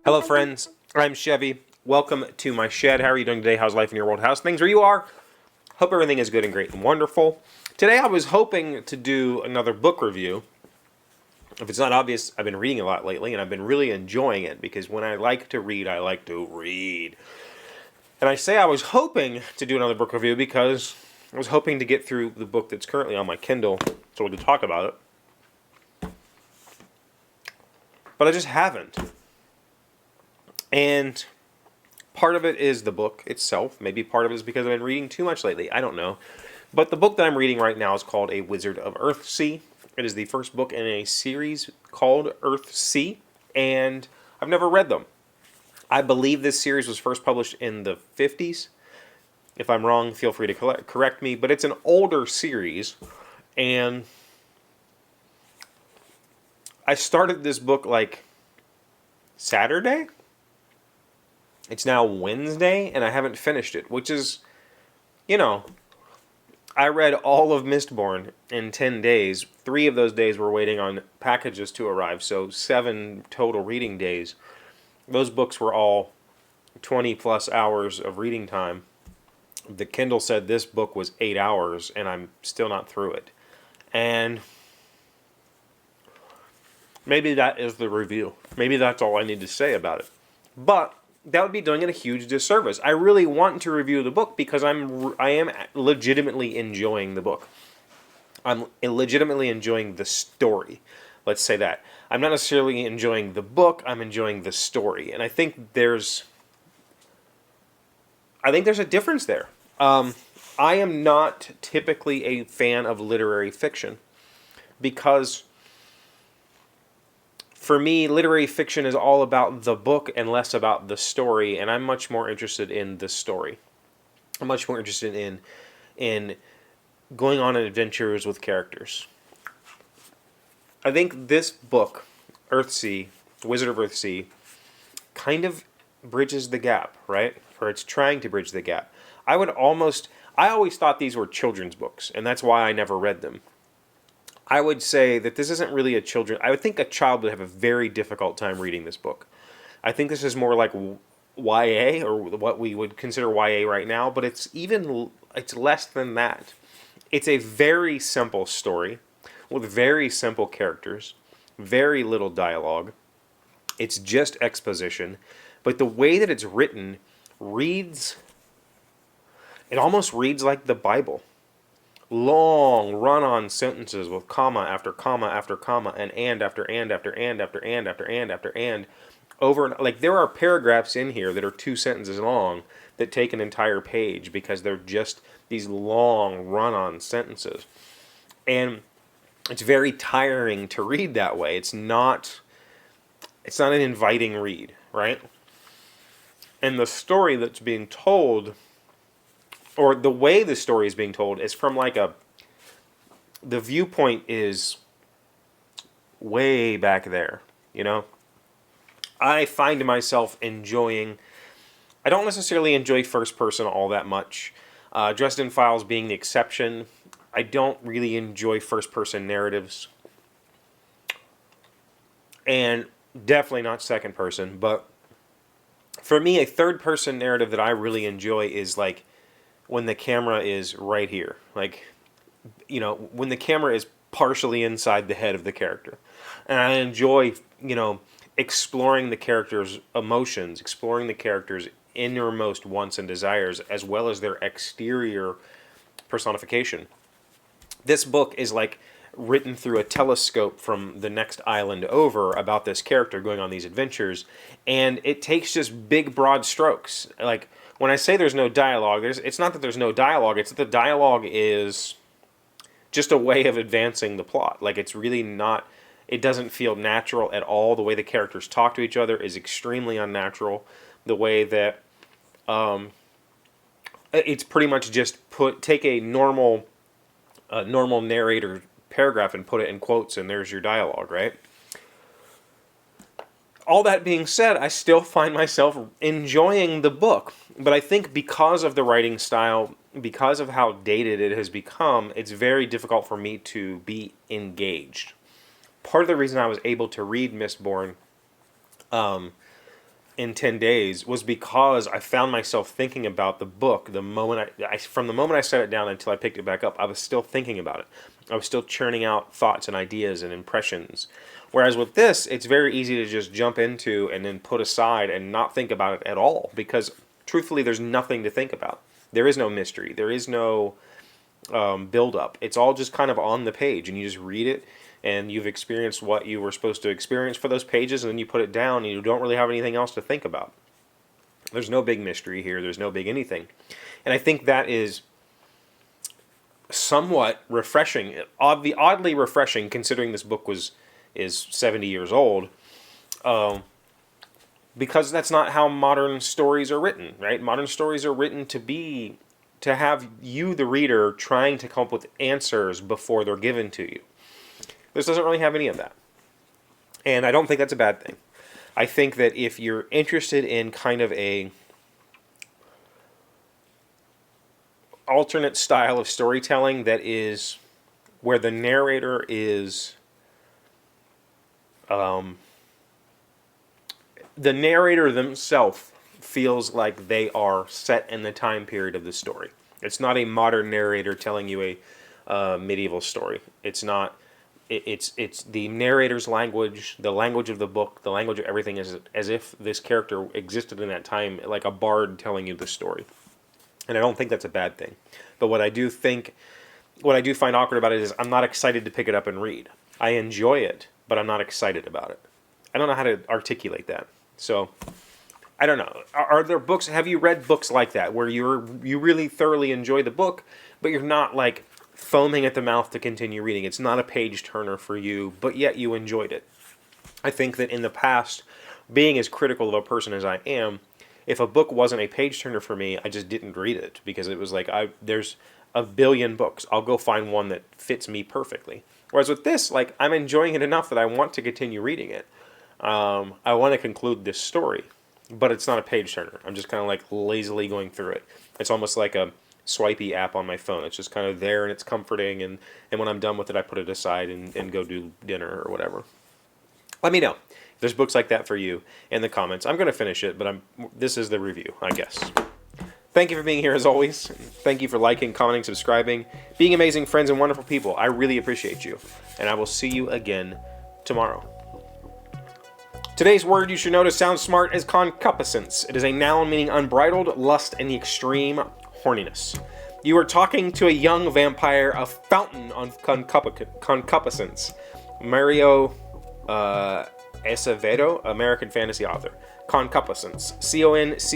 Hello friends, I'm Chevee. Welcome to my shed. How are you doing today? How's life in your world? How's things where you are? Hope everything is good and great and wonderful. Today I was hoping to do another book review. If it's not obvious, I've been reading a lot lately and I've been really enjoying it because when I like to read, I like to read. And I say I was hoping to do another book review because I was hoping to get through the book that's currently on my Kindle so we could talk about it. But I just haven't. And part of it is the book itself. Maybe part of it is because I've been reading too much lately. I don't know. But the book that I'm reading right now is called A Wizard of Earthsea. It is the first book in a series called Earthsea, and I've never read them. I believe this series was first published in the 50s. If I'm wrong, feel free to correct me. But it's an older series, and I started this book like Saturday? It's now Wednesday, and I haven't finished it, which is, I read all of Mistborn in 10 days. 3 of those days were waiting on packages to arrive, so 7 total reading days. Those books were all 20 plus hours of reading time. The Kindle said this book was 8 hours, and I'm still not through it. And maybe that is the review. Maybe that's all I need to say about it. But that would be doing it a huge disservice. I really want to review the book because I am legitimately enjoying the book. I'm legitimately enjoying the story. Let's say that. I'm not necessarily enjoying the book, I'm enjoying the story. And I think there's a difference there. I am not typically a fan of literary fiction because for me, literary fiction is all about the book and less about the story, and I'm much more interested in the story. I'm much more interested in going on adventures with characters. I think this book, Earthsea, Wizard of Earthsea, kind of bridges the gap, right? Or it's trying to bridge the gap. I always thought these were children's books, and that's why I never read them. I would say that this isn't really I would think a child would have a very difficult time reading this book. I think this is more like YA, or what we would consider YA right now, but it's less than that. It's a very simple story with very simple characters, very little dialogue. It's just exposition, but the way that it's written it almost reads like the Bible. Long run-on sentences with comma after comma after comma and after and after and after and after and after and over and like there are paragraphs in here that are 2 sentences long that take an entire page because they're just these long run-on sentences. And it's very tiring to read that way. It's not an inviting read, right? And the story that's being told, or the way the story is being told, is from the viewpoint is way back there, I find myself enjoying, I don't necessarily enjoy first person all that much. Dresden Files being the exception. I don't really enjoy first person narratives. And definitely not second person, but for me, a third person narrative that I really enjoy is like when the camera is right here. Like, when the camera is partially inside the head of the character. And I enjoy, exploring the character's emotions, exploring the character's innermost wants and desires, as well as their exterior personification. This book is like written through a telescope from the next island over about this character going on these adventures, and it takes just big, broad strokes. Like, when I say there's no dialogue, it's not that there's no dialogue, it's that the dialogue is just a way of advancing the plot. Like, it's really not, it doesn't feel natural at all. The way the characters talk to each other is extremely unnatural. The way that it's pretty much just take a normal narrator paragraph and put it in quotes, and there's your dialogue, right? All that being said, I still find myself enjoying the book. But I think because of the writing style, because of how dated it has become, it's very difficult for me to be engaged. Part of the reason I was able to read Mistborn in 10 days was because I found myself thinking about the book the moment from the moment I set it down until I picked it back up. I was still thinking about it. I was still churning out thoughts and ideas and impressions. Whereas with this, it's very easy to just jump into and then put aside and not think about it at all, because truthfully, there's nothing to think about. There is no mystery. There is no build up. It's all just kind of on the page, and you just read it, and you've experienced what you were supposed to experience for those pages, and then you put it down, and you don't really have anything else to think about. There's no big mystery here. There's no big anything. And I think that is somewhat refreshing, oddly refreshing, considering this book is 70 years old, because that's not how modern stories are written, right? Modern stories are written to have you, the reader, trying to come up with answers before they're given to you. This doesn't really have any of that. And I don't think that's a bad thing. I think that if you're interested in kind of a alternate style of storytelling that is where the narrator is the narrator themselves feels like they are set in the time period of the story. It's not a modern narrator telling you a medieval story. It's not. It's the narrator's language, the language of the book, the language of everything is as if this character existed in that time, like a bard telling you the story. And I don't think that's a bad thing. But what I do find awkward about it is I'm not excited to pick it up and read. I enjoy it, but I'm not excited about it. I don't know how to articulate that. So, I don't know. Are there books, have you read books like that, where you really thoroughly enjoy the book, but you're not like foaming at the mouth to continue reading? It's not a page turner for you, but yet you enjoyed it. I think that in the past, being as critical of a person as I am, if a book wasn't a page turner for me, I just didn't read it, because it was like, there's a billion books. I'll go find one that fits me perfectly. Whereas with this, like, I'm enjoying it enough that I want to continue reading it. I want to conclude this story, but it's not a page turner. I'm just kind of like lazily going through it. It's almost like a swipey app on my phone. It's just kind of there and it's comforting, and when I'm done with it, I put it aside and go do dinner or whatever. Let me know if there's books like that for you in the comments. I'm going to finish it, but this is the review, I guess. Thank you for being here as always. Thank you for liking, commenting, subscribing, being amazing friends and wonderful people. I really appreciate you, and I will see you again tomorrow. Today's word you should know to sound smart is concupiscence. It is a noun meaning unbridled lust and the extreme horniness. You are talking to a young vampire, a fountain on concupiscence. Mario Acevedo, American fantasy author. Concupiscence. Concupiscence.